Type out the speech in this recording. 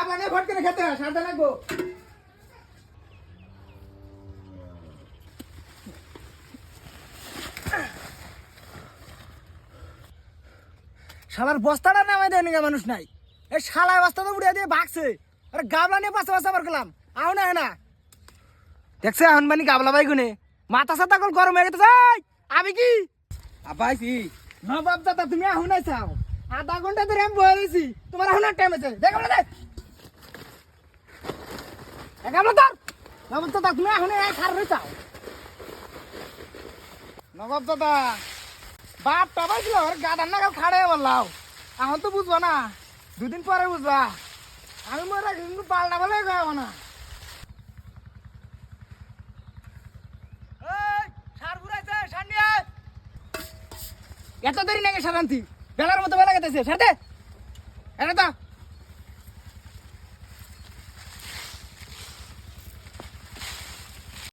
গাবলা নিয়ে ফট করে খেতে হয়, সারতে লাগবো। শালার বস্তাটা নামাই দেয়নি মানুষ নাই, এই শালায় বস্তা তো উড়িয়ে দিয়ে ভাগছে। আরে গাবলা নিয়ে পাশে পাশে আবার গেলাম, আও না না দেখছে এখন মানে গাবলা ভাই গুনে মাথা সাথা কল গরম হয়ে গেছে। আমি কি আপাইছি নবাব দাদা তুমি এখন চাও, আধা ঘন্টা ধরে আমি বয়ে রয়েছি, তোমার এখন টাইম আছে। দেখ গাবলা দেখ গাবলা ধর। নবাব দাদা তুমি এখন খার চাও। নবাব দাদা বাপ টাবাই ছিল গাদার না খাড়ে বললাম, এখন তো বুঝবা না, দুদিন পরে বুঝবা। আমি মনে কিন্তু পাল্টা বলে গাবো না। এত দেরি নাকি সারান্তি, বেলার মতো বেলা গেতেছে সারতে এটা তো